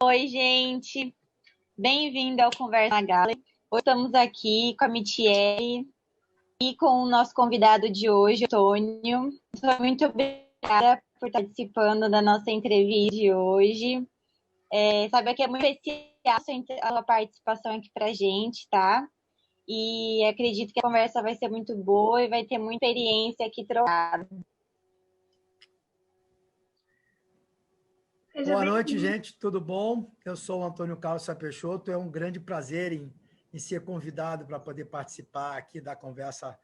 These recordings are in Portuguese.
Oi, gente. Bem-vindo ao Conversa na Gala. Hoje estamos aqui com a Mitiele e com o nosso convidado de hoje, Antônio. Muito obrigada por estar participando da nossa entrevista de hoje. Sabe que é muito especial a sua participação aqui para a gente, tá? E acredito que a conversa vai ser muito boa e vai ter muita experiência aqui trocada. Boa noite, gente. Tudo bom? Eu sou o Antônio Carlos Sapeixoto. É um grande prazer em ser convidado para poder participar aqui da conversa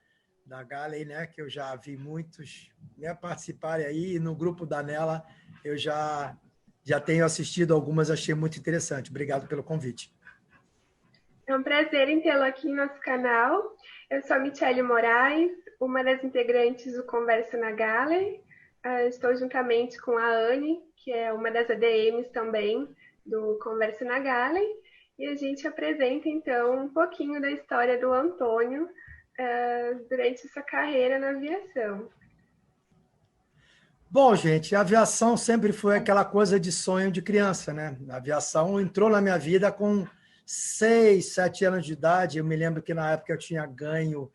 da Galley, né? Que eu já vi muitos, né, participarem aí. E no grupo da Nela eu já tenho assistido algumas, achei muito interessante. Obrigado pelo convite. É um prazer em tê-lo aqui em nosso canal. Eu sou a Mitiele Moraes, uma das integrantes do Conversa na Galley. Estou juntamente com a Anne, que é uma das ADMs também do Conversa na Galley, e a gente apresenta, então, um pouquinho da história do Antônio durante sua carreira na aviação. Bom, gente, a aviação sempre foi aquela coisa de sonho de criança, né? A aviação entrou na minha vida com 6, 7 anos de idade. Eu me lembro que na época eu tinha ganho,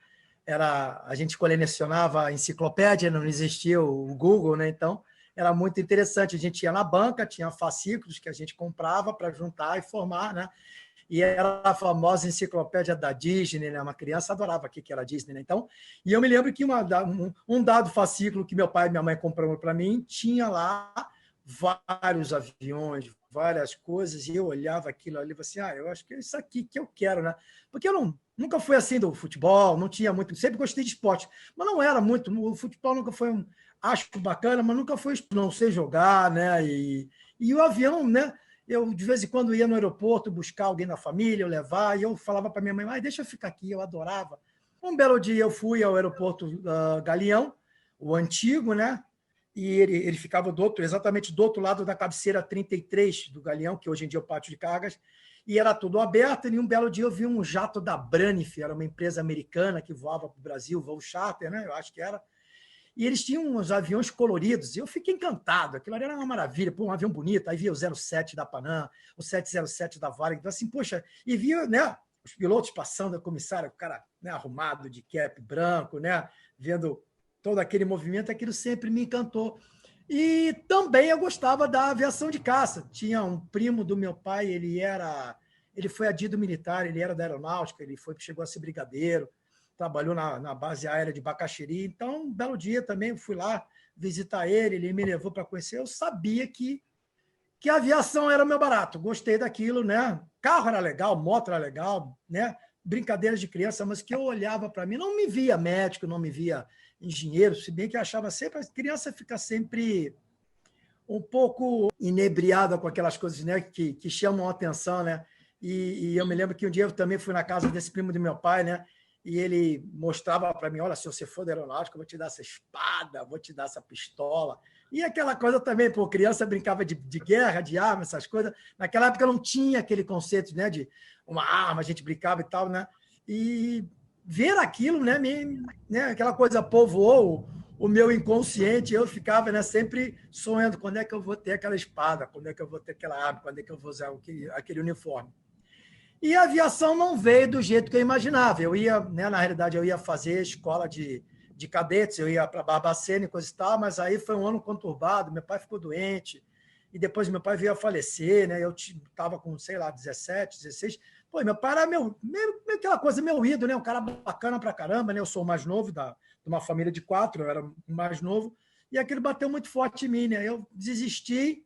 a gente colecionava a enciclopédia, não existia o Google, né? Então era muito interessante. A gente ia na banca, tinha fascículos que a gente comprava para juntar e formar, né? E era a famosa enciclopédia da Disney, né? Uma criança adorava o que era Disney, né? Então, e eu me lembro que um dado fascículo que meu pai e minha mãe compraram para mim tinha lá vários aviões, várias coisas, e eu olhava aquilo ali e falava assim, eu acho que é isso aqui que eu quero, né? Porque eu nunca fui assim do futebol, não tinha muito, sempre gostei de esporte, mas não era muito, o futebol nunca foi acho bacana, mas nunca foi, não sei jogar, né? E o avião, né? Eu, de vez em quando, ia no aeroporto buscar alguém da família, eu levar, e eu falava para minha mãe, deixa eu ficar aqui, eu adorava. Um belo dia eu fui ao aeroporto Galeão, o antigo, né? E ele ficava exatamente do outro lado da cabeceira 33 do Galeão, que hoje em dia é o pátio de cargas, e era tudo aberto, e um belo dia eu vi um jato da Braniff, era uma empresa americana que voava para o Brasil, voo charter, né? Eu acho que era. E eles tinham uns aviões coloridos, e eu fiquei encantado, aquilo ali era uma maravilha, um avião bonito, aí via o 07 da Panam, o 707 da Varig, então assim, poxa, e via, né, os pilotos passando, a comissária, o cara, né, arrumado de cap branco, né, vendo todo aquele movimento, aquilo sempre me encantou. E também eu gostava da aviação de caça. Tinha um primo do meu pai, ele foi adido militar, ele era da aeronáutica, chegou a ser brigadeiro, trabalhou na base aérea de Bacaxiri. Então, um belo dia também fui lá visitar ele me levou para conhecer. Eu sabia que a aviação era o meu barato, gostei daquilo, né? Carro era legal, moto era legal, né? Brincadeiras de criança, mas que eu olhava para mim, não me via médico, não me via engenheiro, se bem que eu achava sempre, a criança fica sempre um pouco inebriada com aquelas coisas, né, que chamam a atenção, né? E eu me lembro que um dia eu também fui na casa desse primo do meu pai, né? E ele mostrava para mim, olha, se você for da aeronáutica, eu vou te dar essa espada, vou te dar essa pistola. E aquela coisa também, pô, criança brincava de guerra, de arma, essas coisas. Naquela época não tinha aquele conceito, né, de uma arma, a gente brincava e tal, né? E ver aquilo, né, aquela coisa povoou o meu inconsciente, eu ficava, né, sempre sonhando quando é que eu vou ter aquela espada, quando é que eu vou ter aquela arma, quando é que eu vou usar aquele uniforme. E a aviação não veio do jeito que eu imaginava. Eu ia, né, na realidade, eu ia fazer escola de cadetes, eu ia para Barbacena e coisa e tal, mas aí foi um ano conturbado, meu pai ficou doente, e depois meu pai veio a falecer, né? Eu estava com, sei lá, 17, 16. Pô, meu pai era aquela coisa, meu ídolo, né? Um cara bacana pra caramba, né? Eu sou o mais novo de uma família de 4, eu era o mais novo, e aquilo bateu muito forte em mim, né? Eu desisti,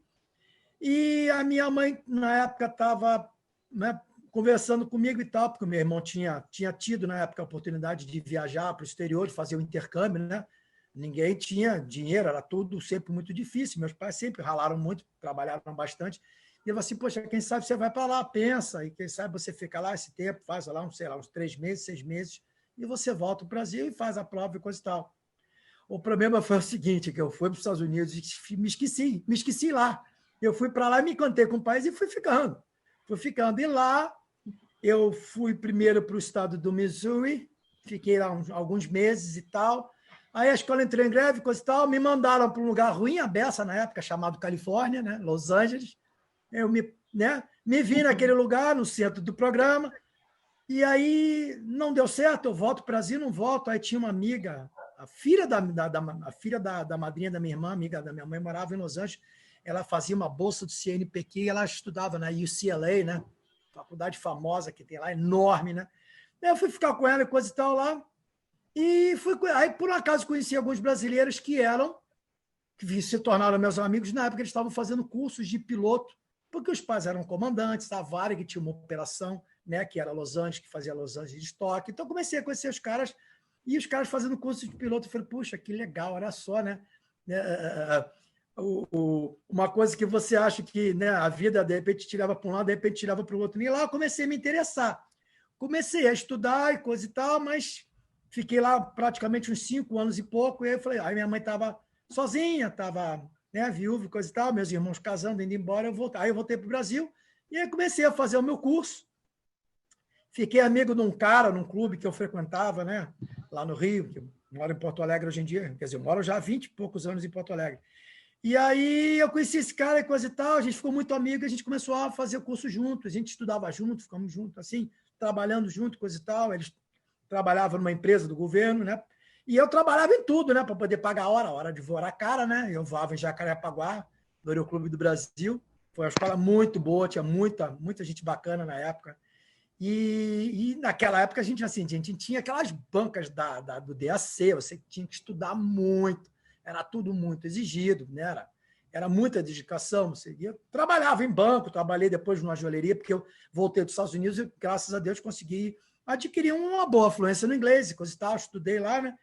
e a minha mãe, na época, estava, né, conversando comigo e tal, porque o meu irmão tinha tido, na época, a oportunidade de viajar para o exterior, de fazer o intercâmbio, né? Ninguém tinha dinheiro, era tudo sempre muito difícil. Meus pais sempre ralaram muito, trabalharam bastante. E eu falei assim, poxa, quem sabe você vai para lá, pensa, e quem sabe você fica lá esse tempo, faz lá, sei lá, uns 3 meses, 6 meses, e você volta para o Brasil e faz a prova e coisa e tal. O problema foi o seguinte, que eu fui para os Estados Unidos e me esqueci lá. Eu fui para lá e me encantei com o país e fui ficando. Fui ficando. E lá eu fui primeiro para o estado do Missouri, fiquei lá alguns meses e tal. Aí a escola entrou em greve, coisa e tal, me mandaram para um lugar ruim, a beça na época, chamado Califórnia, né? Los Angeles. Eu me né? Me vi naquele lugar, no centro do programa, e aí não deu certo, eu volto para o Brasil, não volto. Aí tinha uma amiga, a filha da madrinha da minha irmã, amiga da minha mãe, morava em Los Angeles, ela fazia uma bolsa do CNPq e ela estudava na UCLA, né? Faculdade famosa que tem lá, enorme, né? Eu fui ficar com ela e coisa e tal lá, e aí por um acaso conheci alguns brasileiros que se tornaram meus amigos. Na época eles estavam fazendo cursos de piloto, porque os pais eram comandantes, a Varig tinha uma operação, né, que era Los Angeles, que fazia Los Angeles de estoque. Então comecei a conhecer os caras, e os caras fazendo curso de piloto. Eu falei, puxa, que legal, olha só, né? Uma coisa que você acha que, né, a vida de repente te leva para um lado, de repente te leva para o outro. E lá eu comecei a me interessar. Comecei a estudar e coisa e tal, mas fiquei lá praticamente uns 5 anos e pouco. E aí eu falei, aí minha mãe estava sozinha, estava, né, viúva e coisa e tal, meus irmãos casando, indo embora, aí eu voltei para o Brasil, e aí comecei a fazer o meu curso. Fiquei amigo de um cara, num clube que eu frequentava, né, lá no Rio, que eu moro em Porto Alegre hoje em dia, quer dizer, eu moro já há 20 e poucos anos em Porto Alegre. E aí eu conheci esse cara e coisa e tal, a gente ficou muito amigo, a gente começou a fazer o curso junto, a gente estudava junto, ficamos juntos, assim, trabalhando junto, coisa e tal. Eles trabalhavam numa empresa do governo, né? E eu trabalhava em tudo, né? Para poder pagar a hora de voar a cara, né? Eu voava em Jacarepaguá, no Aeroclube do Brasil. Foi uma escola muito boa, tinha muita gente bacana na época. E naquela época a gente tinha aquelas bancas do DAC, você tinha que estudar muito, era tudo muito exigido, né? Era muita dedicação. Eu trabalhava em banco, trabalhei depois numa joalheria, porque eu voltei dos Estados Unidos e, graças a Deus, consegui adquirir uma boa fluência no inglês e coisa e tal, estudei lá, né?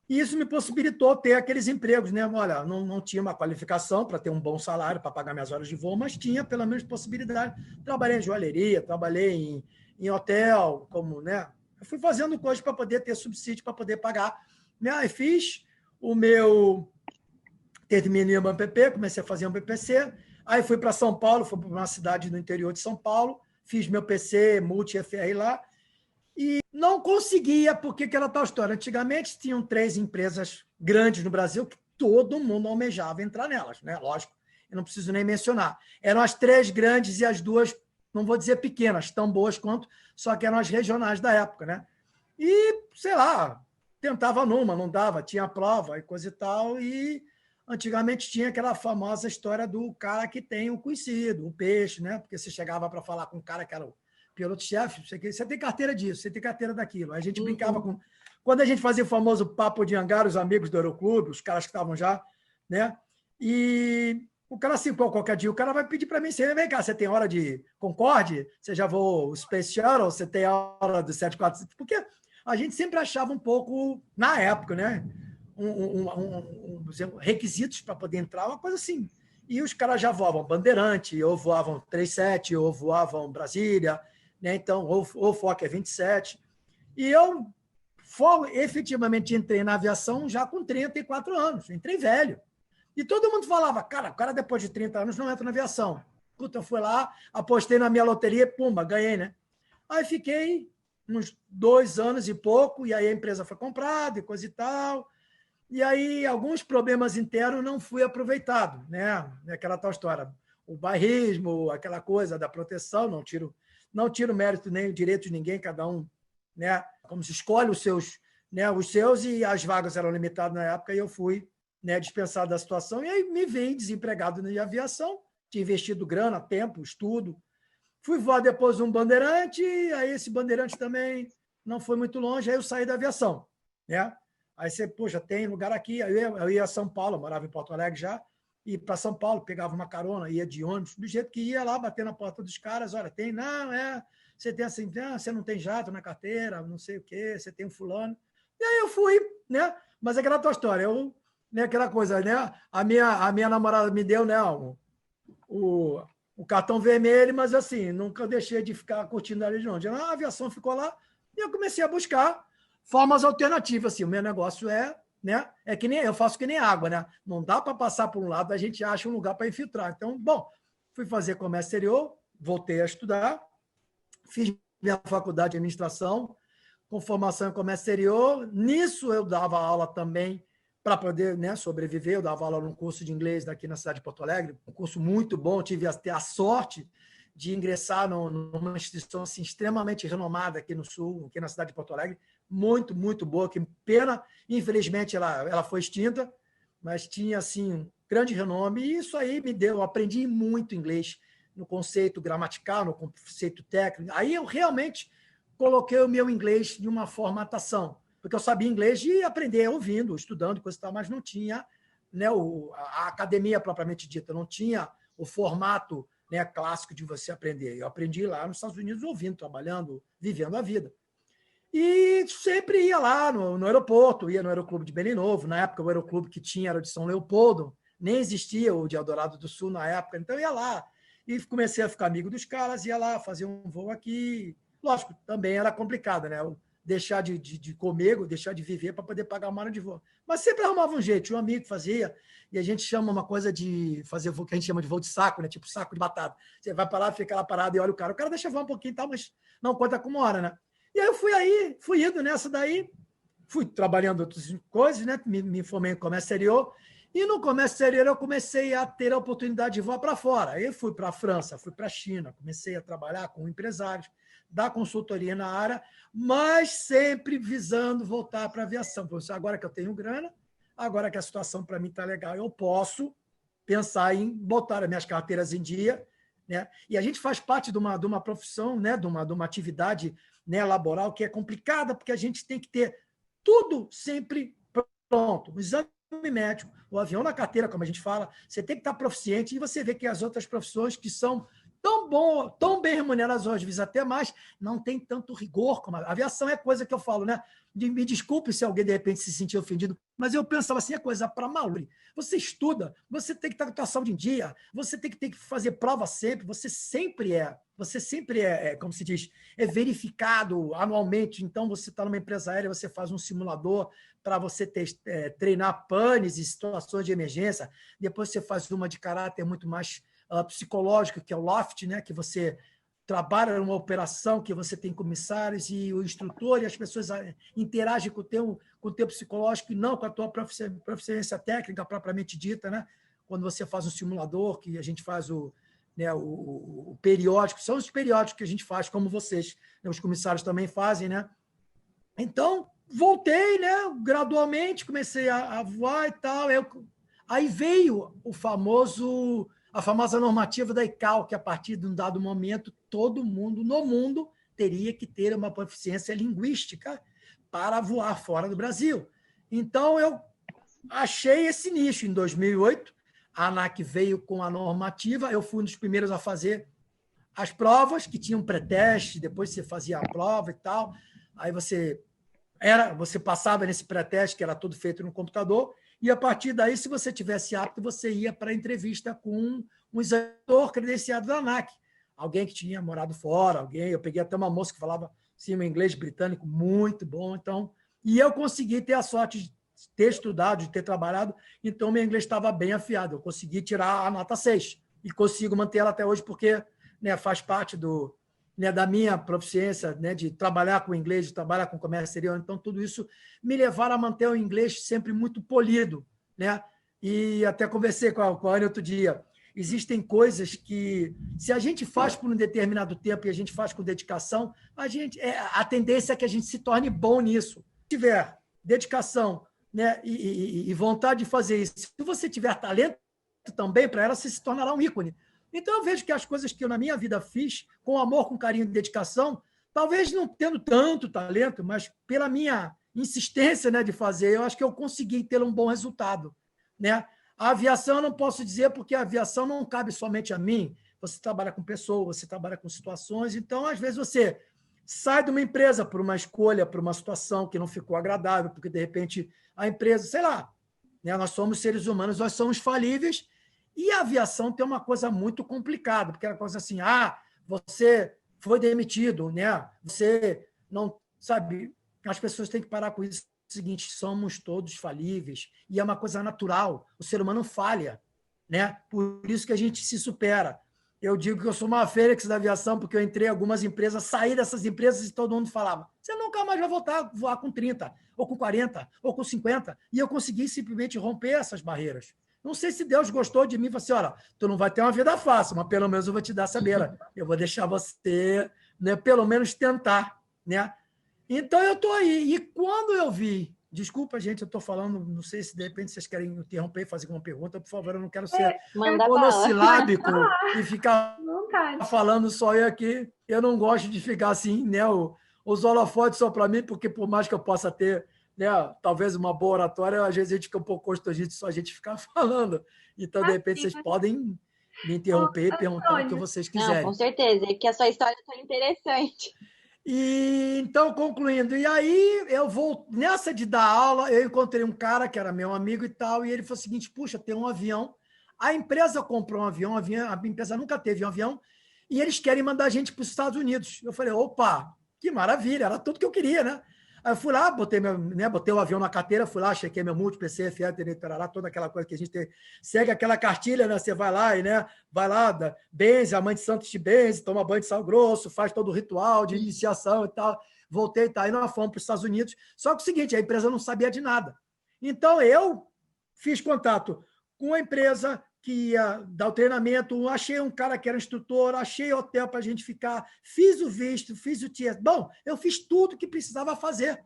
E isso me possibilitou ter aqueles empregos, né? Olha, não tinha uma qualificação para ter um bom salário, para pagar minhas horas de voo, mas tinha pelo menos possibilidade. Trabalhei em joalheria, trabalhei em hotel, como, né? Eu fui fazendo coisas para poder ter subsídio, para poder pagar. Né? E fiz o meu... Terminei o MPP, comecei a fazer um BPC, aí fui para São Paulo, fui para uma cidade no interior de São Paulo, fiz meu PC, multi-FR lá, e não conseguia, porque que era tal história. Antigamente, tinham 3 empresas grandes no Brasil que todo mundo almejava entrar nelas, né? Lógico, eu não preciso nem mencionar. Eram as 3 grandes e as 2, não vou dizer pequenas, tão boas quanto, só que eram as regionais da época, né? E, sei lá, tentava numa, não dava, tinha prova e coisa e tal, e antigamente tinha aquela famosa história do cara que tem o conhecido, o peixe, né? Porque você chegava para falar com um cara que era o piloto-chefe, você tem carteira disso, você tem carteira daquilo. Aí a gente brincava com... Quando a gente fazia o famoso papo de hangar, os amigos do Aeroclube, os caras que estavam já, né? E o cara, assim, qualquer dia, o cara vai pedir para mim, vem cá, você tem hora de Concorde? Você já voou o Space Shuttle? Você tem hora do 747? Porque a gente sempre achava um pouco, na época, né? Requisitos para poder entrar, uma coisa assim. E os caras já voavam Bandeirante, ou voavam 37, ou voavam Brasília, né? Então, ou Fokker 27. E eu efetivamente entrei na aviação já com 34 anos, entrei velho. E todo mundo falava, cara, o cara depois de 30 anos não entra na aviação. Puta, eu fui lá, apostei na minha loteria, pumba, ganhei, né? Aí fiquei uns 2 anos e pouco, e aí a empresa foi comprada e coisa e tal. E aí, alguns problemas internos não fui aproveitado, né? Aquela tal história, o bairrismo, aquela coisa da proteção, não tiro mérito nem o direito de ninguém, cada um, né? Como se escolhe os seus, e as vagas eram limitadas na época, e eu fui, né, dispensado da situação, e aí me vi desempregado na aviação, tinha investido grana, tempo, estudo. Fui voar depois um Bandeirante, aí esse Bandeirante também não foi muito longe, aí eu saí da aviação, né? Aí você, poxa, tem lugar aqui. Aí eu ia a São Paulo, eu morava em Porto Alegre já, e para São Paulo, pegava uma carona, ia de ônibus, do jeito que ia lá, bater na porta dos caras, olha, tem, não, você tem assim, você não tem jato na carteira, não sei o quê, você tem um fulano. E aí eu fui, né? Mas é aquela tua história, né, aquela coisa, né? A minha namorada me deu, né, o cartão vermelho, mas assim, nunca deixei de ficar curtindo ali de onde. A aviação ficou lá, e eu comecei a buscar formas alternativas, assim, o meu negócio né? É que nem eu faço que nem água, né? Não dá para passar por um lado, a gente acha um lugar para infiltrar. Então, bom, fui fazer comércio exterior, voltei a estudar, fiz minha faculdade de administração, com formação em comércio exterior. Nisso eu dava aula também para poder, né, sobreviver. Eu dava aula num curso de inglês daqui na cidade de Porto Alegre, um curso muito bom, tive a sorte de ingressar numa instituição assim, extremamente renomada aqui no Sul, aqui na cidade de Porto Alegre, muito, muito boa, que pena, infelizmente, ela foi extinta, mas tinha assim, um grande renome, e isso aí eu aprendi muito inglês, no conceito gramatical, no conceito técnico. Aí eu realmente coloquei o meu inglês de uma formatação, porque eu sabia inglês e aprender ouvindo, estudando, coisa e tal, mas não tinha, né, a academia propriamente dita, não tinha o formato, né, clássico de você aprender. Eu aprendi lá nos Estados Unidos ouvindo, trabalhando, vivendo a vida. E sempre ia lá no aeroporto, ia no Aeroclube de Belém Novo. Na época, o Aeroclube que tinha era o de São Leopoldo, nem existia o de Eldorado do Sul na época, então ia lá. E comecei a ficar amigo dos caras, ia lá, fazer um voo aqui. Lógico, também era complicado, né? Eu deixar de comer, deixar de viver para poder pagar uma hora de voo. Mas sempre arrumava um jeito, um amigo fazia, e a gente chama uma coisa de fazer voo que a gente chama de voo de saco, né? Tipo saco de batata. Você vai para lá, fica lá parado e olha o cara deixa voar um pouquinho e tal, mas não conta com uma hora, né? E aí eu fui indo nessa daí, fui trabalhando outras coisas, né? Me formei em comércio exterior, e no comércio exterior eu comecei a ter a oportunidade de voar para fora. Aí eu fui para a França, fui para a China, comecei a trabalhar com empresários, dar consultoria na área, mas sempre visando voltar para a aviação. Agora que eu tenho grana, agora que a situação para mim está legal, eu posso pensar em botar as minhas carteiras em dia, né? E a gente faz parte de uma profissão, né? de uma atividade, né, laboral que é complicada, porque a gente tem que ter tudo sempre pronto. O exame médico, o avião na carteira, como a gente fala, você tem que estar proficiente, e você vê que as outras profissões que são tão bem remuneradas, às vezes até mais, não tem tanto rigor como a aviação. É coisa que eu falo, né? Me desculpe se alguém de repente se sentir ofendido, mas eu pensava assim, é coisa para maluco. Você estuda, você tem que estar com a tua saúde em dia, você tem que fazer prova sempre, você sempre como se diz, é verificado anualmente. Então, você está numa empresa aérea, você faz um simulador para você treinar panes e situações de emergência, depois você faz uma de caráter muito mais psicológico, que é o LOFT, né? Que você trabalha numa operação, que você tem comissários e o instrutor, e as pessoas interagem com o teu psicológico e não com a tua proficiência técnica propriamente dita, né? Quando você faz um simulador, que a gente faz o periódico, são os periódicos que a gente faz, como vocês, né? Os comissários também fazem, né? Então, voltei, né? Gradualmente, comecei a voar e tal. Aí veio a famosa normativa da ICAO, que a partir de um dado momento, todo mundo no mundo teria que ter uma proficiência linguística para voar fora do Brasil. Então, eu achei esse nicho. Em 2008, a ANAC veio com a normativa, eu fui um dos primeiros a fazer as provas, que tinham pré-teste, depois você fazia a prova e tal. Aí você passava nesse pré-teste, que era tudo feito no computador, e a partir daí, se você tivesse apto, você ia para a entrevista com um examinador credenciado da ANAC, alguém que tinha morado fora, eu peguei até uma moça que falava assim, um inglês britânico muito bom, então, e eu consegui ter a sorte de ter estudado, de ter trabalhado, então meu inglês estava bem afiado, eu consegui tirar a nota 6, e consigo manter ela até hoje, porque, né, faz parte da minha proficiência, né, de trabalhar com inglês, de trabalhar com comércio exterior. Então, tudo isso me levaram a manter o inglês sempre muito polido, né? E até conversei com a Ana outro dia. Existem coisas que, se a gente faz por um determinado tempo e a gente faz com dedicação, a tendência é que a gente se torne bom nisso. Se tiver dedicação, né, e vontade de fazer isso, se você tiver talento também para ela, você se tornará um ícone. Então, eu vejo que as coisas que eu, na minha vida, fiz com amor, com carinho e dedicação, talvez não tendo tanto talento, mas pela minha insistência, né, de fazer, eu acho que eu consegui ter um bom resultado, né? A aviação eu não posso dizer, porque a aviação não cabe somente a mim. Você trabalha com pessoas, você trabalha com situações, então, às vezes, você sai de uma empresa por uma escolha, por uma situação que não ficou agradável, porque, de repente, a empresa, sei lá, né, nós somos seres humanos, nós somos falíveis. E a aviação tem uma coisa muito complicada, porque é uma coisa assim, você foi demitido, né? Você não sabe, as pessoas têm que parar com isso. É o seguinte, somos todos falíveis, e é uma coisa natural, o ser humano falha, né? Por isso que a gente se supera. Eu digo que eu sou uma fênix da aviação, porque eu entrei em algumas empresas, saí dessas empresas e todo mundo falava, você nunca mais vai voltar a voar com 30, ou com 40, ou com 50, e eu consegui simplesmente romper essas barreiras. Não sei se Deus gostou de mim e falou assim, olha, tu não vai ter uma vida fácil, mas pelo menos eu vou te dar essa beira. Eu vou deixar você, né, pelo menos tentar, né? Então, eu estou aí. E quando eu vi... Desculpa, gente, eu estou falando, não sei se de repente vocês querem interromper e fazer alguma pergunta, por favor, eu não quero ser monossilábico e ficar falando só eu aqui. Eu não gosto de ficar assim, né? Os holofotes só para mim, porque por mais que eu possa ter, né, talvez uma boa oratória, às vezes a gente fica um pouco constrangido só a gente ficar falando. Então, de repente, vocês podem me interromper e perguntar o que vocês quiserem. Não, com certeza, porque a sua história está interessante. E então, concluindo, e aí eu vou nessa de dar aula, eu encontrei um cara que era meu amigo e tal, e ele falou o seguinte: puxa, tem um avião, a empresa comprou um avião, a empresa nunca teve um avião, e eles querem mandar a gente para os Estados Unidos. Eu falei, opa, que maravilha, era tudo que eu queria, né? Aí eu fui lá, botei o avião na carteira, fui lá, chequei meu multi, PC, FE, toda aquela coisa que a gente tem, segue aquela cartilha, né? Você vai lá e, né, vai lá, benze, a mãe de santo te benze, toma banho de sal grosso, faz todo o ritual de iniciação e tal. Voltei, tá, aí nós fomos para os Estados Unidos. Só que é o seguinte, a empresa não sabia de nada. Então, eu fiz contato com a empresa que ia dar o treinamento, achei um cara que era instrutor, achei hotel para a gente ficar, fiz o visto, fiz o TIES. Bom, eu fiz tudo que precisava fazer.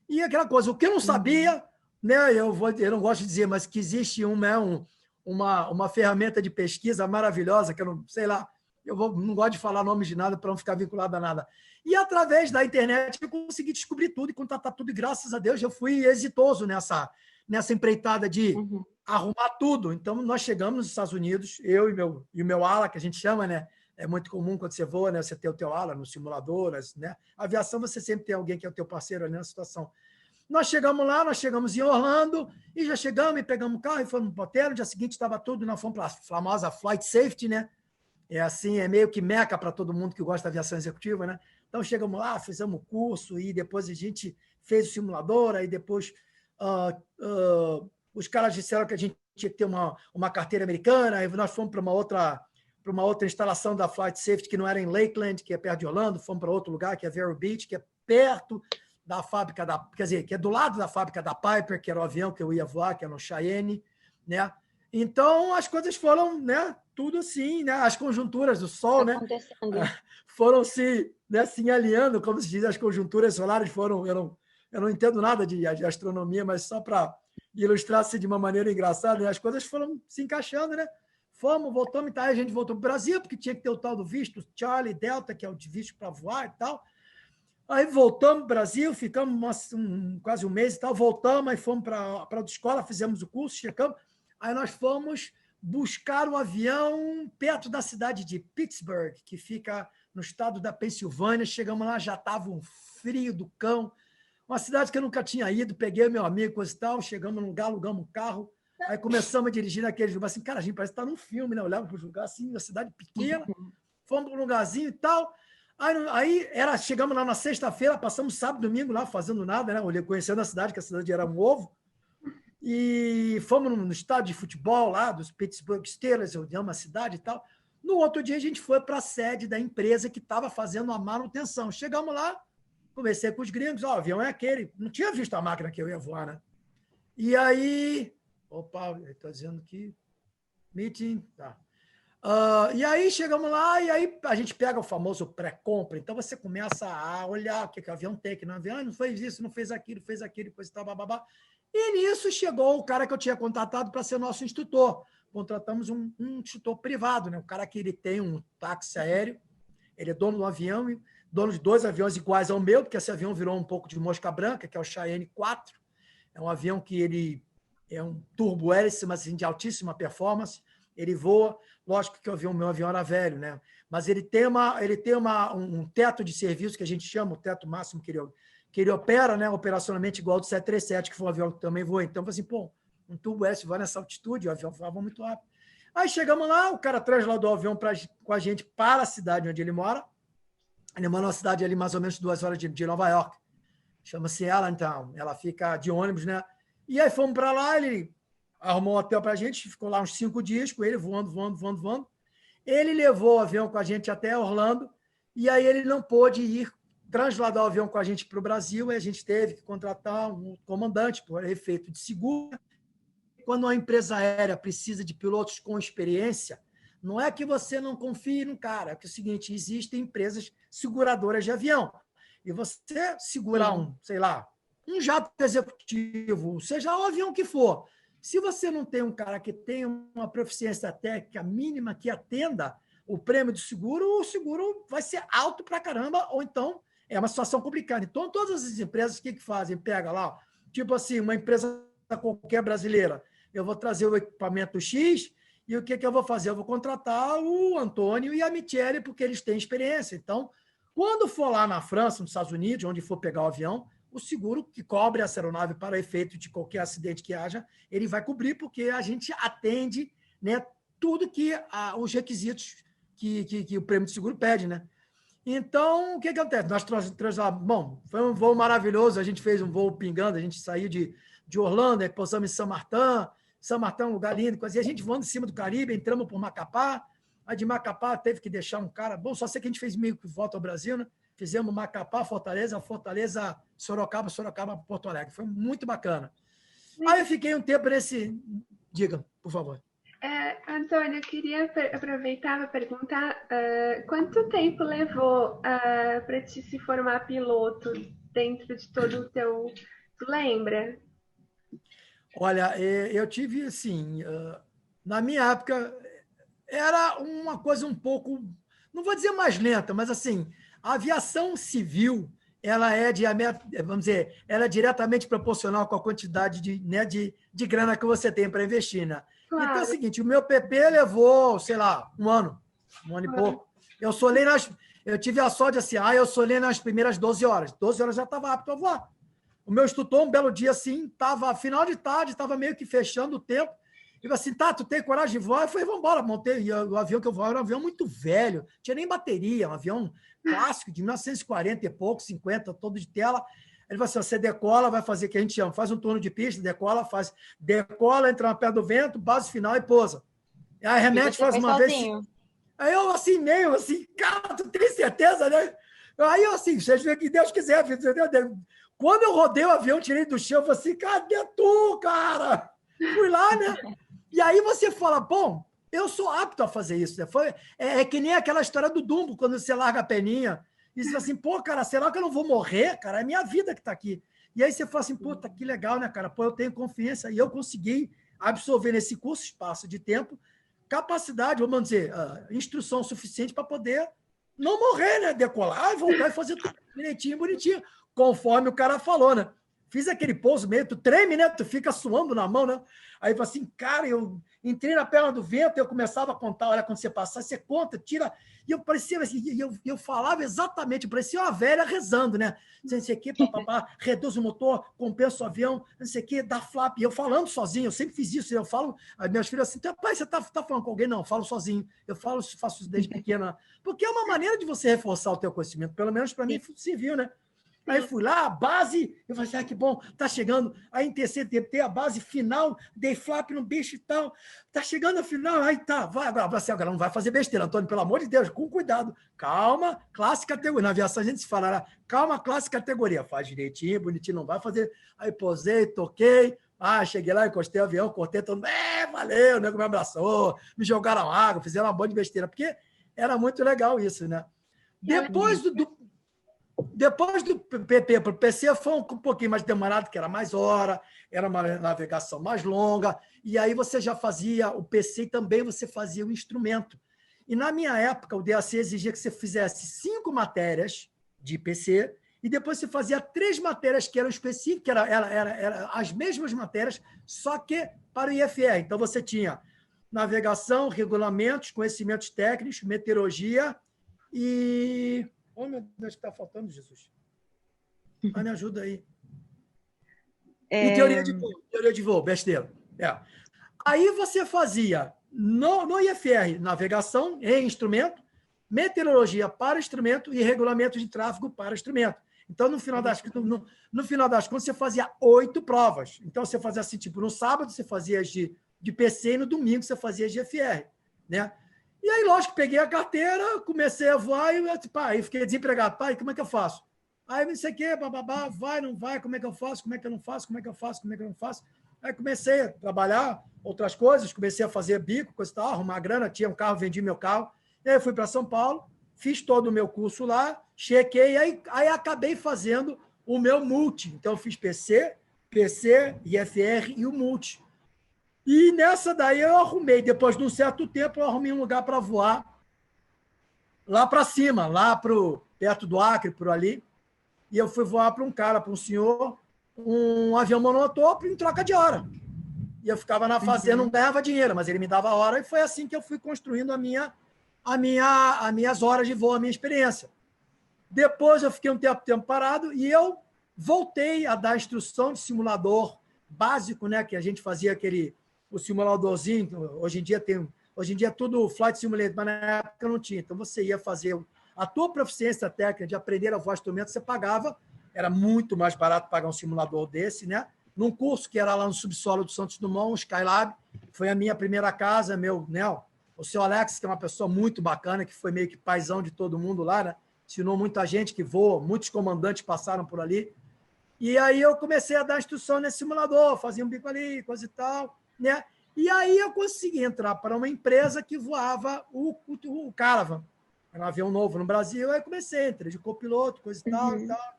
E aquela coisa, o que eu não sabia, né, eu não gosto de dizer, mas que existe uma ferramenta de pesquisa maravilhosa, que eu não sei lá, não gosto de falar nomes de nada para não ficar vinculado a nada. E através da internet eu consegui descobrir tudo e contatar tudo, e graças a Deus eu fui exitoso nessa empreitada de arrumar tudo. Então, nós chegamos nos Estados Unidos, eu e o meu ala, que a gente chama, né? É muito comum quando você voa, né? Você ter o teu ala no simulador, né? A aviação, você sempre tem alguém que é o teu parceiro ali na situação. Nós chegamos lá, nós chegamos em Orlando, e já chegamos e pegamos o carro e fomos para o hotel. No dia seguinte estava tudo, nós fomos para a famosa Flight Safety, né? É assim, é meio que meca para todo mundo que gosta da aviação executiva, né? Então, chegamos lá, fizemos o curso, e depois a gente fez o simulador, aí depois... os caras disseram que a gente tinha que ter uma carteira americana, aí nós fomos para uma outra instalação da Flight Safety, que não era em Lakeland, que é perto de Orlando, fomos para outro lugar, que é Vero Beach, que é perto da fábrica quer dizer, que é do lado da fábrica da Piper, que era o avião que eu ia voar, que era no Cheyenne, né? Então, as coisas foram, né, tudo assim, né? As conjunturas do Sol, né, foram se alinhando, como se diz, as conjunturas solares foram... Eu não entendo nada de astronomia, mas só para ilustrar-se de uma maneira engraçada, né? As coisas foram se encaixando, né? Voltamos, e tá, a gente voltou para o Brasil, porque tinha que ter o tal do visto Charlie Delta, que é o de visto para voar e tal. Aí voltamos para o Brasil, ficamos quase um mês e tal, voltamos, aí fomos para a autoescola, fizemos o curso, checamos. Aí nós fomos buscar o avião perto da cidade de Pittsburgh, que fica no estado da Pensilvânia. Chegamos lá, já estava um frio do cão, uma cidade que eu nunca tinha ido, peguei meu amigo, coisa e tal, chegamos num lugar, alugamos um carro, aí começamos a dirigir naquele lugar, assim, cara, a gente parece que está num filme, né? Olhava para o lugar, assim, uma cidade pequena, fomos para um lugarzinho e tal, aí chegamos lá na sexta-feira, passamos sábado, domingo lá, fazendo nada, né? Conhecendo a cidade, que a cidade era um ovo, e fomos no estádio de futebol lá, dos Pittsburgh Steelers, eu amo a cidade e tal. No outro dia, a gente foi para a sede da empresa que estava fazendo a manutenção. Chegamos lá, conversei com os gringos, o avião é aquele. Não tinha visto a máquina que eu ia voar, né? E aí... Opa, estou dizendo que... Meeting... Tá. E aí chegamos lá, e aí a gente pega o famoso pré-compra. Então, você começa a olhar o que o avião tem, que não é avião. Não fez isso, não fez aquilo, coisa e tal, bababá. E nisso chegou o cara que eu tinha contratado para ser nosso instrutor. Contratamos um instrutor privado, né? O cara que ele tem um táxi aéreo, ele é dono do avião, dono de 2 aviões iguais ao meu, porque esse avião virou um pouco de mosca branca, que é o Cheyenne 4. É um avião que ele é um turbo-hélice, mas assim, de altíssima performance. Ele voa, lógico que o meu avião era velho, né? Mas ele tem um teto de serviço que a gente chama, o teto máximo que ele opera, né, operacionalmente igual ao do 737, que foi um avião que também voa. Então, assim, pô, um turbo-hélice voa nessa altitude, o avião voava muito rápido. Aí chegamos lá, o cara trasladou o avião com a gente para a cidade onde ele mora. Ele mora numa cidade ali mais ou menos 2 horas de Nova York. Chama-se Allentown. Ela fica de ônibus, né? E aí fomos para lá, ele arrumou um hotel para a gente, ficou lá uns 5 dias com ele, voando. Ele levou o avião com a gente até Orlando, e aí ele não pôde transladar o avião com a gente para o Brasil, e a gente teve que contratar um comandante por efeito de seguro, quando uma empresa aérea precisa de pilotos com experiência, não é que você não confie no cara, é que é o seguinte, existem empresas seguradoras de avião. E você segurar sei lá, um jato executivo, seja o avião que for, se você não tem um cara que tenha uma proficiência técnica mínima que atenda o prêmio do seguro, o seguro vai ser alto pra caramba, ou então é uma situação complicada. Então, todas as empresas, o que fazem? Pega lá, tipo assim, uma empresa qualquer brasileira, eu vou trazer o equipamento X e o que eu vou fazer? Eu vou contratar o Antônio e a Michele, porque eles têm experiência. Então, quando for lá na França, nos Estados Unidos, onde for pegar o avião, o seguro que cobre essa aeronave para efeito de qualquer acidente que haja, ele vai cobrir, porque a gente atende, né, tudo que os requisitos que o prêmio de seguro pede, né? Então, o que acontece? Nós trouxemos, bom, foi um voo maravilhoso, a gente fez um voo pingando, a gente saiu de Orlando, pousamos em São Martin é um lugar lindo, e a gente voando em cima do Caribe, entramos por Macapá, a de Macapá teve que deixar um cara, bom, só sei que a gente fez meio que volta ao Brasil, né? Fizemos Macapá, Fortaleza, Sorocaba, Porto Alegre, foi muito bacana. Aí eu fiquei um tempo nesse... Diga, por favor. Antônio, eu queria aproveitar para perguntar quanto tempo levou para te se formar piloto dentro de todo o teu... Tu lembra? Olha, eu tive, assim, na minha época, era uma coisa um pouco, não vou dizer mais lenta, mas assim, a aviação civil, ela vamos dizer, ela é diretamente proporcional com a quantidade de grana que você tem para investir, né? Claro. Então é o seguinte, o meu PP levou, sei lá, um ano e pouco. Eu tive a sorte assim, eu solei nas primeiras 12 horas. 12 horas já estava apto a voar. O meu instrutor, um belo dia assim, estava final de tarde, estava meio que fechando o tempo. E falou assim, tu tem coragem de voar? Eu falei, vamos embora, montei. E o avião que eu voava era um avião muito velho, não tinha nem bateria, um avião clássico de 1940 e pouco, 50, todo de tela. Ele falou assim, você decola, vai fazer o que a gente chama, faz um turno de pista, decola, entra na pé do vento, base final e pousa. E aí remete, faz uma sozinho. Vez. Aí eu assim, meio assim, cara, tu tem certeza, né? Aí eu assim, seja o que Deus quiser, filho. Quando eu rodei o avião, tirei do chão, eu falei assim, cadê tu, cara? Fui lá, né? E aí você fala, bom, eu sou apto a fazer isso. Né? É que nem aquela história do Dumbo, quando você larga a peninha e você fala assim, pô, cara, será que eu não vou morrer? Cara, é minha vida que está aqui. E aí você fala assim, pô, que legal, né, cara? Pô, eu tenho confiança. E eu consegui absorver nesse curso, espaço de tempo, capacidade, vamos dizer, instrução suficiente para poder não morrer, né? Decolar e voltar e fazer tudo direitinho, bonitinho, conforme o cara falou, né? Fiz aquele pouso meio, tu treme, né? Tu fica suando na mão, né? Aí eu falei assim, cara, eu entrei na perna do vento, eu começava a contar, olha, quando você passar, você conta, tira. E eu parecia assim, eu falava exatamente, parecia uma velha rezando, né? Não sei o quê, papapá, reduz o motor, compensa o avião, não sei o quê, dá flap. E eu falando sozinho, eu sempre fiz isso, eu falo, as minhas filhas assim, pai, você tá falando com alguém? Não, eu falo sozinho. Eu faço isso desde pequena. Porque é uma maneira de você reforçar o teu conhecimento, pelo menos para mim serviu, né? Aí fui lá, a base, eu falei assim, que bom, tá chegando, aí em TCTP, a base final, dei flap no bicho e tal, tá chegando a final, aí tá, vai, agora não vai fazer besteira, Antônio, pelo amor de Deus, com cuidado, calma, classe categoria, na aviação a gente se fala, calma, classe categoria, faz direitinho, bonitinho, não vai fazer, aí posei, toquei, cheguei lá, encostei o avião, cortei todo mundo, valeu, o nego me abraçou, me jogaram água, fizeram uma boa de besteira, porque era muito legal isso, né? Depois do PP para o PC foi um pouquinho mais demorado, que era mais hora, era uma navegação mais longa, e aí você já fazia o PC e também você fazia o instrumento. E na minha época, o DAC exigia que você fizesse 5 matérias de PC e depois você fazia 3 matérias que eram específicas, que eram as mesmas matérias, só que para o IFR. Então você tinha navegação, regulamentos, conhecimentos técnicos, meteorologia e... Oh, meu Deus, que está faltando, Jesus. Mas me ajuda aí. E teoria de voo, besteira. Aí você fazia no IFR, navegação e instrumento, meteorologia para instrumento e regulamento de tráfego para instrumento. Então, no final das contas, você fazia 8 provas. Então, você fazia assim, tipo, no sábado você fazia as de PC e no domingo você fazia as de IFR, né? E aí, lógico, peguei a carteira, comecei a voar e fiquei desempregado. Pai, como é que eu faço? Aí, não sei o quê, bababá, vai, não vai, como é que eu faço, como é que eu não faço, como é que eu faço, como é que eu não faço. Aí comecei a trabalhar outras coisas, comecei a fazer bico, coisa e tal, arrumar grana, tinha um carro, vendi meu carro. E aí eu fui para São Paulo, fiz todo o meu curso lá, chequei, aí acabei fazendo o meu multi. Então, eu fiz PC, IFR e o multi. E nessa daí eu arrumei, depois de um certo tempo, eu arrumei um lugar para voar lá para cima, perto do Acre, por ali. E eu fui voar para um cara, para um senhor, um avião monomotor em troca de hora. E eu ficava na fazenda, não ganhava dinheiro, mas ele me dava hora, e foi assim que eu fui construindo as minhas horas de voo, a minha experiência. Depois eu fiquei um tempo parado e eu voltei a dar instrução de simulador básico, né? Que a gente fazia o simuladorzinho. Hoje em dia é tudo flight simulator, mas na época não tinha. Então você ia fazer a tua proficiência técnica de aprender a voar instrumento, você pagava, era muito mais barato pagar um simulador desse, né? Num curso que era lá no subsolo do Santos Dumont, o Skylab, foi a minha primeira casa, o seu Alex, que é uma pessoa muito bacana, que foi meio que paizão de todo mundo lá, né? Ensinou muita gente que voa, muitos comandantes passaram por ali. E aí eu comecei a dar instrução nesse simulador, fazia um bico ali, coisa e tal, né? E aí eu consegui entrar para uma empresa que voava o Caravan. Era um avião novo no Brasil, aí comecei, entrei de copiloto, coisa e tal,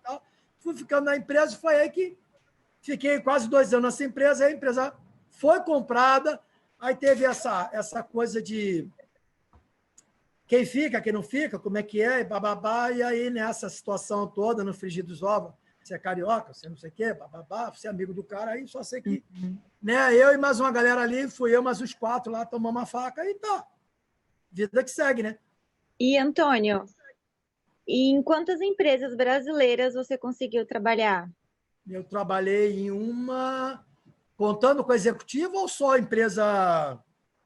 tal. Fui ficando na empresa, foi aí que fiquei quase 2 anos nessa empresa, aí a empresa foi comprada, aí teve essa coisa de quem fica, quem não fica, como é que é, bababá, e aí nessa situação toda, no frigir dos ovos, você é carioca, você não sei o quê, bababá, você é amigo do cara, aí só sei que, né, eu e mais uma galera ali, fui eu mais uns 4 lá, tomamos uma faca e tá. Vida que segue, né? E, Antônio, em quantas empresas brasileiras você conseguiu trabalhar? Eu trabalhei em uma, contando com a executiva ou só empresa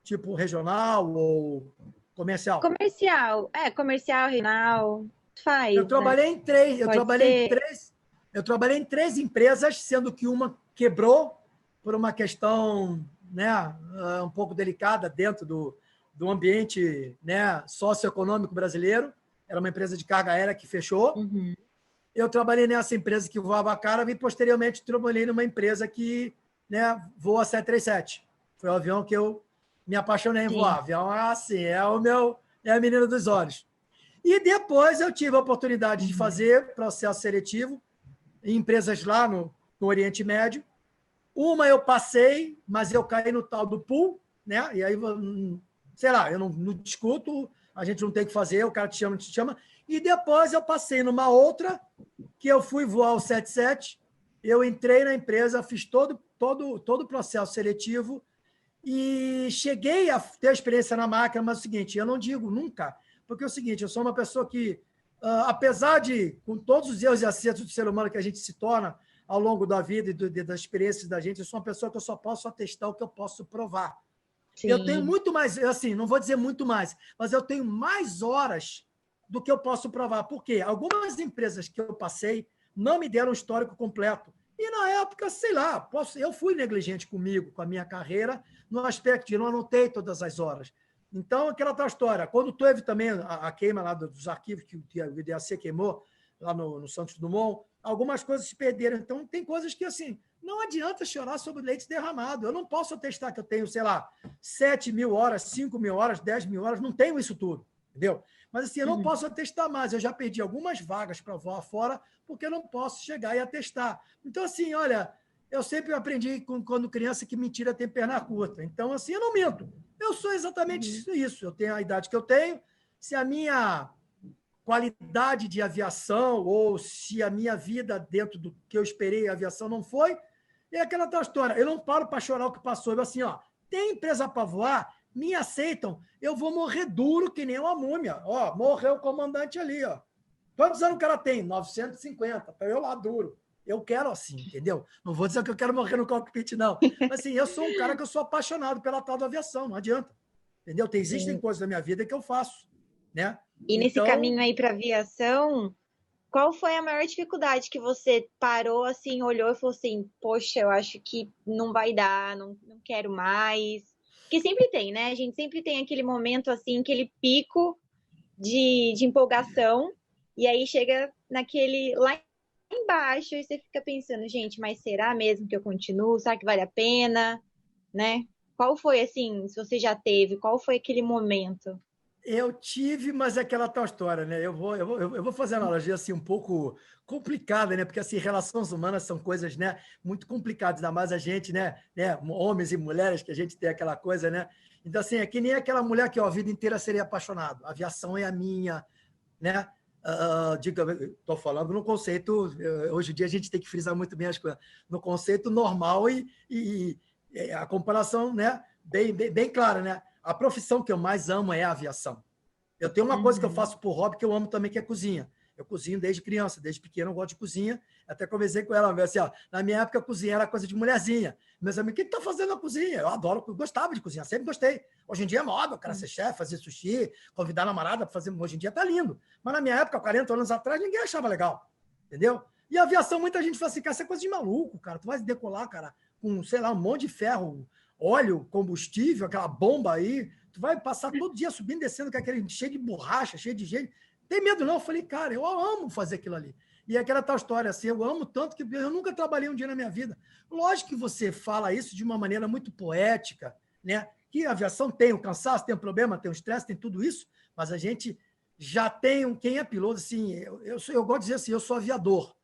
tipo regional ou comercial? Comercial, regional, faz, Eu trabalhei em três, eu Pode trabalhei em 3 empresas, sendo que uma quebrou por uma questão, né, um pouco delicada dentro do ambiente, né, socioeconômico brasileiro. Era uma empresa de carga aérea que fechou. Uhum. Eu trabalhei nessa empresa que voava a Caravan e, posteriormente, trabalhei numa empresa que, né, voa 737. Foi o avião que eu me apaixonei em voar. O avião é assim, é a menina dos olhos. E depois eu tive a oportunidade de fazer processo seletivo em empresas lá no Oriente Médio. Uma eu passei, mas eu caí no tal do pool, né? E aí, sei lá, eu não discuto, a gente não tem o que fazer, o cara te chama, não te chama. E depois eu passei numa outra, que eu fui voar o 77, eu entrei na empresa, fiz todo o processo seletivo e cheguei a ter experiência na máquina, mas é o seguinte, eu não digo nunca, porque é o seguinte, eu sou uma pessoa que, apesar de, com todos os erros e acertos do ser humano que a gente se torna ao longo da vida e das experiências da gente, eu sou uma pessoa que eu só posso atestar o que eu posso provar. Sim. Eu tenho muito mais, assim, não vou dizer muito mais, mas eu tenho mais horas do que eu posso provar. Por quê? Algumas empresas que eu passei não me deram o histórico completo. E, na época, sei lá, eu fui negligente comigo, com a minha carreira, no aspecto de não anotei todas as horas. Então, aquela tal história. Quando teve também a queima lá dos arquivos que o IDAC queimou, lá no Santos Dumont, algumas coisas se perderam. Então, tem coisas que, assim, não adianta chorar sobre leite derramado. Eu não posso atestar que eu tenho, sei lá, 7.000 horas, 5.000 horas, 10.000 horas, não tenho isso tudo, entendeu? Mas, assim, eu não posso atestar mais. Eu já perdi algumas vagas para voar fora porque eu não posso chegar e atestar. Então, assim, olha, eu sempre aprendi quando criança que mentira tem perna curta. Então, assim, eu não minto. Eu sou exatamente isso. Eu tenho a idade que eu tenho. Se a minha qualidade de aviação ou se a minha vida dentro do que eu esperei a aviação não foi, é aquela tal história. Eu não paro para chorar o que passou. Eu assim, ó, tem empresa para voar, me aceitam, eu vou morrer duro que nem uma múmia. Ó, morreu o comandante ali, ó. Quantos anos o cara tem? 950. Tá eu lá duro. Eu quero assim, entendeu? Não vou dizer que eu quero morrer no cockpit, não. Mas assim, eu sou um cara que eu sou apaixonado pela tal da aviação, não adianta. Entendeu? Existem coisas da minha vida que eu faço, né? E nesse caminho aí para aviação, qual foi a maior dificuldade que você parou, assim, olhou e falou assim, poxa, eu acho que não vai dar, não quero mais? Porque sempre tem, né? A gente sempre tem aquele momento, assim, aquele pico de empolgação, e aí chega lá embaixo e você fica pensando, gente, mas será mesmo que eu continuo? Será que vale a pena? Né? Qual foi, assim, se você já teve, qual foi aquele momento? Eu tive, mas é aquela tal história, né? Eu vou fazer uma analogia assim, um pouco complicada, né? Porque assim, relações humanas são coisas, né, muito complicadas, ainda mais a gente, né? Homens e mulheres, que a gente tem aquela coisa, né? Então, assim, é que nem aquela mulher que ó, a vida inteira seria apaixonado. A aviação é a minha, né? Estou falando no conceito, hoje em dia a gente tem que frisar muito bem as coisas, no conceito normal e a comparação, né? Bem clara, né? A profissão que eu mais amo é a aviação. Eu tenho uma coisa que eu Uhum. faço por hobby que eu amo também, que é cozinha. Eu cozinho desde criança, desde pequeno eu gosto de cozinha. Até conversei com ela, assim, ó, na minha época, cozinha era coisa de mulherzinha. Meus amigos, o que tu tá fazendo na cozinha? Eu adoro, eu gostava de cozinhar, sempre gostei. Hoje em dia é moda, o cara ser chefe, fazer sushi, convidar a namorada para fazer. Hoje em dia tá lindo. Mas na minha época, 40 anos atrás, ninguém achava legal. Entendeu? E a aviação, muita gente fala assim, cara, isso é coisa de maluco, cara. Tu vai decolar, cara, com, sei lá, um monte de ferro, óleo, combustível, aquela bomba aí. Tu vai passar todo dia subindo e descendo com aquele cheio de borracha, cheio de gente. Tem medo, não? Eu falei, cara, eu amo fazer aquilo ali. E aquela tal história assim, eu amo tanto que eu nunca trabalhei um dia na minha vida. Lógico que você fala isso de uma maneira muito poética, né? Que a aviação tem o cansaço, tem o problema, tem o estresse, tem tudo isso, mas a gente já tem quem é piloto, assim, eu gosto de dizer assim, eu sou aviador.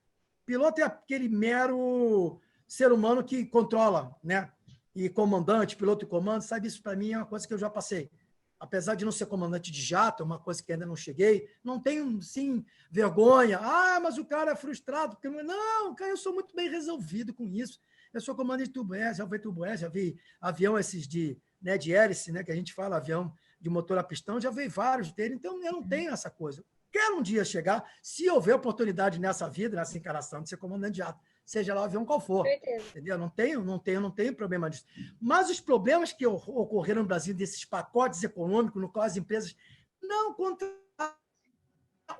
Piloto é aquele mero ser humano que controla, né? E comandante, piloto e comando, sabe, isso para mim é uma coisa que eu já passei. Apesar de não ser comandante de jato, é uma coisa que ainda não cheguei, não tenho, sim, vergonha. Ah, mas o cara é frustrado. Porque... Não, cara, eu sou muito bem resolvido com isso. Eu sou comandante de turbohélice, já vi avião esses de hélice, né, que a gente fala, avião de motor a pistão, já vi vários dele, então eu não tenho essa coisa. Quero um dia chegar, se houver oportunidade nessa vida, nessa encarnação, de ser comandante de jato, seja lá o avião qual for. Certeza. Entendeu? Não tenho problema disso. Mas os problemas que ocorreram no Brasil, desses pacotes econômicos, no qual as empresas não contratavam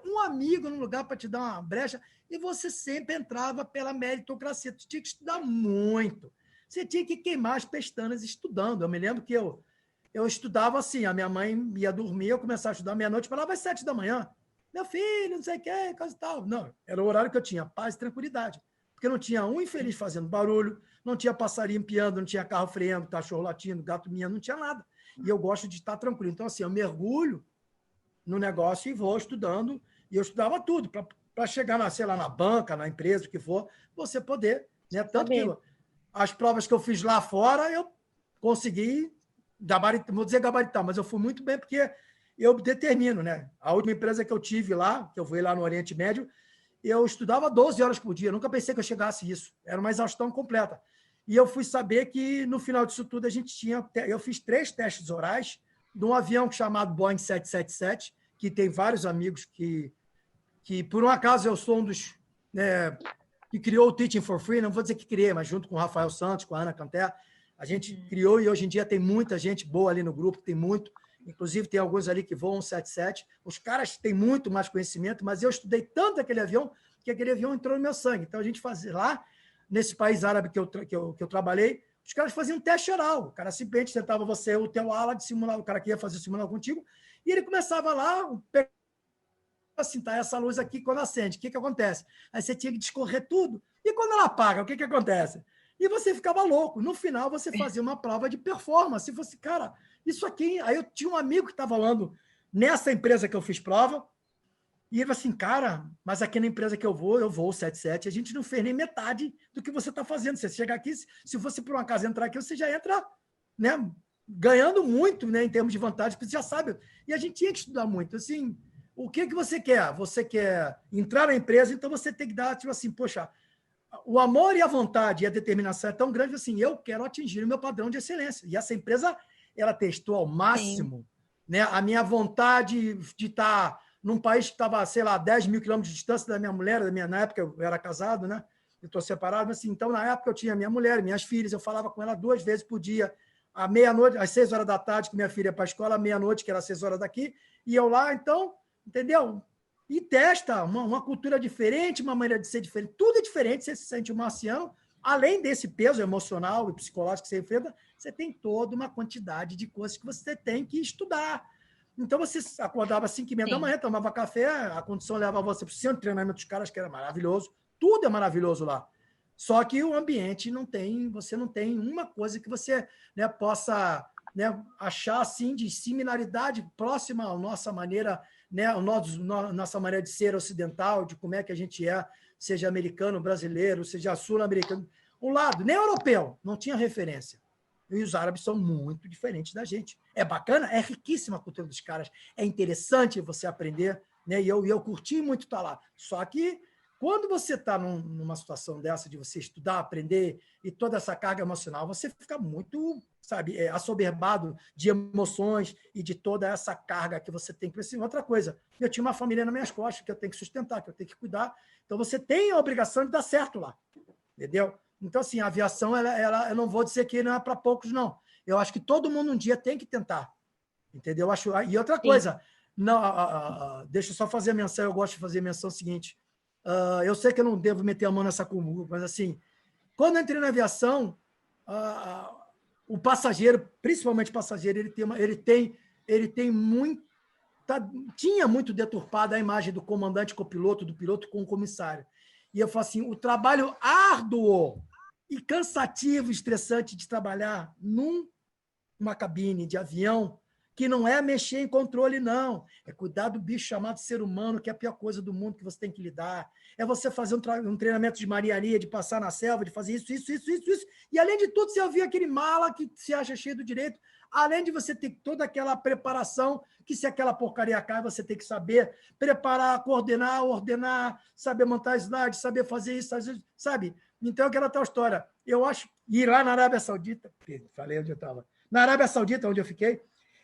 um amigo no lugar para te dar uma brecha, e você sempre entrava pela meritocracia. Tu tinha que estudar muito. Você tinha que queimar as pestanas estudando. Eu me lembro que eu estudava assim, a minha mãe ia dormir, eu começava a estudar meia-noite, falava às 7 da manhã. Meu filho, não sei o que, coisa e tal. Não, era o horário que eu tinha paz e tranquilidade. Porque não tinha um infeliz fazendo barulho, não tinha passarinho piando, não tinha carro freando, cachorro latindo, gato miando, não tinha nada. E eu gosto de estar tranquilo. Então, assim, eu mergulho no negócio e vou estudando. E eu estudava tudo, para chegar, sei lá, na banca, na empresa, o que for, você poder. Né? Tanto que as provas que eu fiz lá fora, eu consegui gabaritar, vou dizer gabaritar, mas eu fui muito bem porque eu determino, né? A última empresa que eu tive lá, que eu fui lá no Oriente Médio, eu estudava 12 horas por dia. Nunca pensei que eu chegasse a isso. Era uma exaustão completa. E eu fui saber que, no final disso tudo, a gente tinha... Eu fiz 3 testes orais de um avião chamado Boeing 777, que tem vários amigos que por um acaso, eu sou um dos... Né, que criou o Teaching for Free. Não vou dizer que criei, mas junto com o Rafael Santos, com a Ana Canté, a gente criou, e hoje em dia tem muita gente boa ali no grupo, tem muito. Inclusive, tem alguns ali que voam 77. Os caras têm muito mais conhecimento, mas eu estudei tanto aquele avião que aquele avião entrou no meu sangue. Então, a gente fazia lá, nesse país árabe que eu trabalhei, os caras faziam um teste geral. O cara simplesmente sentava você, o teu ala de simular, o cara que ia fazer o simular contigo, e ele começava lá, assim, tá essa luz aqui quando acende, o que acontece? Aí você tinha que discorrer tudo. E quando ela apaga, o que acontece? E você ficava louco. No final, você fazia uma prova de performance. E você, cara, isso aqui... Aí eu tinha um amigo que estava falando nessa empresa que eu fiz prova, e ele falou assim, cara, mas aqui na empresa que eu vou 77, a gente não fez nem metade do que você está fazendo. Você chegar aqui, se você por um acaso entrar aqui, você já entra, né, ganhando muito, né, em termos de vantagem, porque você já sabe. E a gente tinha que estudar muito. Assim, o que você quer? Você quer entrar na empresa, então você tem que dar, tipo assim, poxa, o amor e a vontade e a determinação é tão grande assim, eu quero atingir o meu padrão de excelência. E essa empresa, ela testou ao máximo, né, a minha vontade de estar num país que estava, sei lá, 10 mil quilômetros de distância da minha mulher, na época eu era casado, né? Eu estou separado, mas assim, então na época eu tinha minha mulher, minhas filhas, eu falava com ela 2 vezes por dia, à meia-noite, às 6 horas da tarde, que minha filha ia para a escola, à meia-noite, que era 6 horas daqui, e eu lá, então, entendeu? E testa uma cultura diferente, uma maneira de ser diferente, tudo é diferente, você se sente um marciano, além desse peso emocional e psicológico que você enfrenta, você tem toda uma quantidade de coisas que você tem que estudar. Então, você acordava às 5h30 da manhã, tomava café, a condição levava você para o centro de treinamento dos caras, que era maravilhoso, tudo é maravilhoso lá. Só que o ambiente não tem, você não tem uma coisa que você, né, possa, né, achar assim de similaridade próxima à nossa maneira, né, nossa maneira de ser ocidental, de como é que a gente é, seja americano, brasileiro, seja sul-americano, um lado, nem europeu, não tinha referência. E os árabes são muito diferentes da gente. É bacana, é riquíssima a cultura dos caras, é interessante você aprender, né? E eu curti muito estar lá. Só que quando você está numa situação dessa de você estudar, aprender e toda essa carga emocional, você fica muito, sabe, assoberbado de emoções e de toda essa carga que você tem. Outra coisa, eu tinha uma família nas minhas costas que eu tenho que sustentar, que eu tenho que cuidar. Então, você tem a obrigação de dar certo lá, entendeu? Então, assim, a aviação, eu não vou dizer que não é para poucos, não. Eu acho que todo mundo um dia tem que tentar, entendeu? E outra coisa, não, deixa eu só fazer menção, eu gosto de fazer menção seguinte. Eu sei que eu não devo meter a mão nessa comum, mas assim, quando eu entrei na aviação, o passageiro, principalmente o passageiro, tinha muito deturpada a imagem do comandante copiloto, do piloto com o comissário. E eu falo assim, o trabalho árduo e cansativo, estressante de trabalhar numa cabine de avião, que não é mexer em controle, não. É cuidar do bicho chamado ser humano, que é a pior coisa do mundo que você tem que lidar. É você fazer um treinamento de mariaria, de passar na selva, de fazer isso. E, além de tudo, você ouvir aquele mala que se acha cheio do direito, além de você ter toda aquela preparação, que se aquela porcaria cai, você tem que saber preparar, coordenar, ordenar, saber montar slide, saber fazer isso, sabe? Então, aquela tal história. Eu acho... E lá na Arábia Saudita, falei onde eu estava, na Arábia Saudita, onde eu fiquei,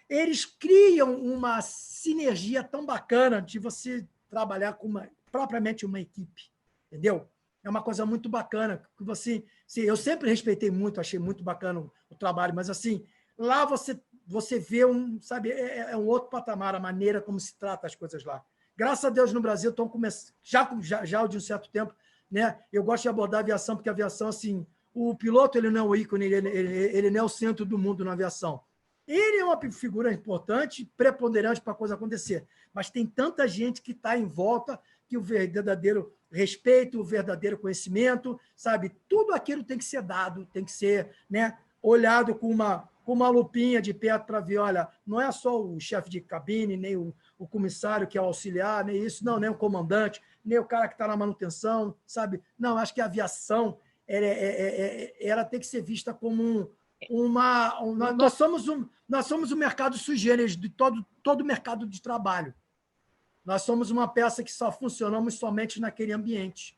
eles criam uma sinergia tão bacana de você trabalhar com propriamente uma equipe, entendeu? É uma coisa muito bacana. Que você, eu sempre respeitei muito, achei muito bacana o trabalho, mas assim, lá você vê sabe, é um outro patamar, a maneira como se trata as coisas lá. Graças a Deus, no Brasil, estão começando, já de um certo tempo, né? Eu gosto de abordar a aviação, porque a aviação, assim, o piloto ele não é o ícone, ele não é o centro do mundo na aviação. Ele é uma figura importante, preponderante para a coisa acontecer, mas tem tanta gente que está em volta que o verdadeiro respeito, o verdadeiro conhecimento, sabe? Tudo aquilo tem que ser dado, tem que ser, né, olhado com uma lupinha de perto para ver, olha, não é só o chefe de cabine, nem o comissário que é o auxiliar, nem isso, não, nem o comandante, nem o cara que está na manutenção, sabe? Não, acho que a aviação ela tem que ser vista como nós somos um mercado sui generis de todo o mercado de trabalho. Nós somos uma peça que só funcionamos somente naquele ambiente.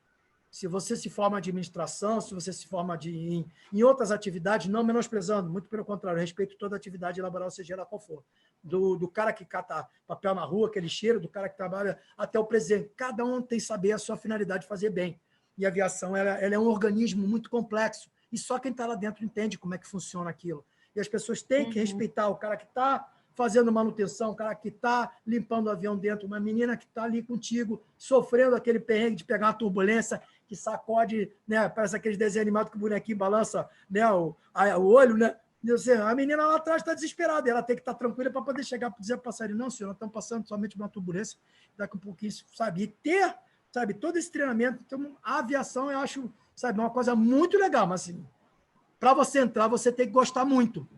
Se você se forma em administração, se você se forma em outras atividades, não menosprezando, muito pelo contrário, respeito toda atividade laboral, seja ela qual for. Do cara que cata papel na rua, aquele cheiro, do cara que trabalha até o presidente. Cada um tem que saber a sua finalidade de fazer bem. E a aviação ela é um organismo muito complexo. E só quem está lá dentro entende como é que funciona aquilo. E as pessoas têm que respeitar o cara que está fazendo manutenção, o cara que está limpando o avião dentro, uma menina que está ali contigo, sofrendo aquele perrengue de pegar uma turbulência que sacode, né, parece aqueles desenhos animados que o bonequinho balança, né, o olho, né? A menina lá atrás está desesperada, ela tem que estar tranquila para poder chegar para dizer para o passarinho, não, senhor, nós estamos passando somente uma turbulência, daqui a pouquinho, sabe? E ter, sabe, todo esse treinamento. Então, a aviação, eu acho, sabe, uma coisa muito legal, mas assim, para você entrar, você tem que gostar muito,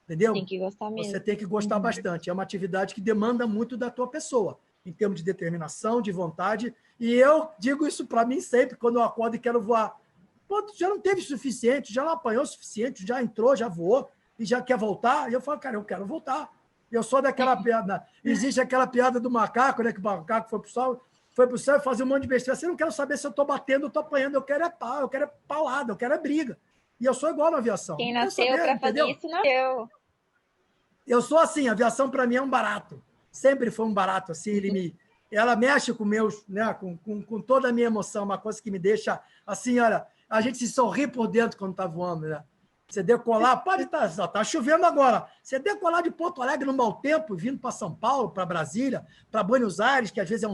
entendeu? Tem que gostar mesmo. Você tem que gostar bastante. É uma atividade que demanda muito da tua pessoa, em termos de determinação, de vontade. E eu digo isso para mim sempre, quando eu acordo e quero voar. Pô, tu já não teve o suficiente, já não apanhou o suficiente, já entrou, já voou, e já quer voltar? E eu falo, cara, eu quero voltar. Eu sou daquela piada. Existe aquela piada do macaco, né? Que o macaco foi para o céu e fazer um monte de besteira. Você não quer saber se eu estou batendo ou estou apanhando, eu quero pau, eu quero paulada, eu quero briga. E eu sou igual na aviação. Quem nasceu para fazer isso, nasceu. Eu sou assim, a aviação para mim é um barato. Sempre foi um barato, assim, ela mexe com meus, né, com toda a minha emoção, uma coisa que me deixa assim, olha, a gente se sorri por dentro quando está voando, né? Você decolar, pode estar, tá chovendo agora. Você decolar de Porto Alegre no mau tempo, vindo para São Paulo, para Brasília, para Buenos Aires, que às vezes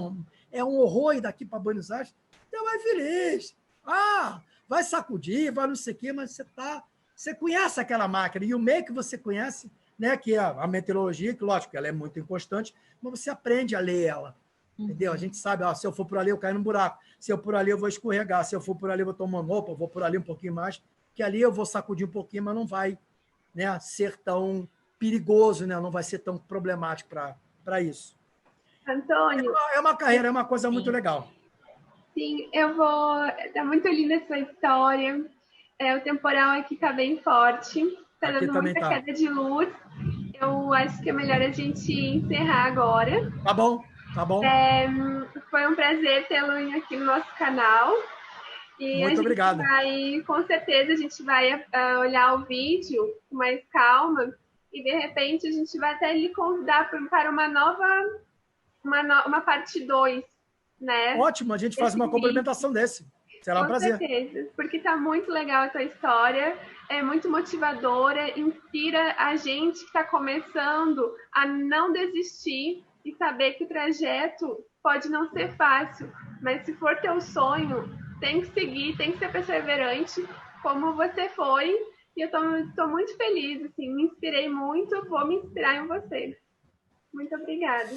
é um horror ir daqui para Buenos Aires, você vai feliz. Vai sacudir, vai não sei o quê, mas você conhece aquela máquina, e o meio que você conhece, né, que é a meteorologia, que, lógico, ela é muito inconstante, mas você aprende a ler ela. Entendeu? A gente sabe, ó, se eu for por ali, eu caio no buraco. Se eu por ali, eu vou escorregar. Se eu for por ali, eu vou tomando roupa, eu vou por ali um pouquinho mais, que ali eu vou sacudir um pouquinho, mas não vai, né, ser tão perigoso, né? Não vai ser tão problemático para isso. Antônio. É uma carreira, é uma coisa muito legal. Sim, eu vou. Tá muito linda essa história. O temporal aqui tá bem forte. Tá Aqui dando também muita tá. queda de luz. Eu acho que é melhor a gente encerrar agora. Tá bom, tá bom. Foi um prazer tê-lo aqui no nosso canal. E Muito obrigado. Com certeza, a gente vai olhar o vídeo com mais calma e, de repente, a gente vai até lhe convidar para uma parte 2, né? Ótimo, a gente faz uma complementação desse. Será um prazer. Com certeza, porque tá muito legal a tua história, é muito motivadora, inspira a gente que está começando a não desistir e saber que o trajeto pode não ser fácil, mas se for teu sonho, tem que seguir, tem que ser perseverante, como você foi. E eu tô muito feliz, assim, me inspirei muito, vou me inspirar em você. Muito obrigada.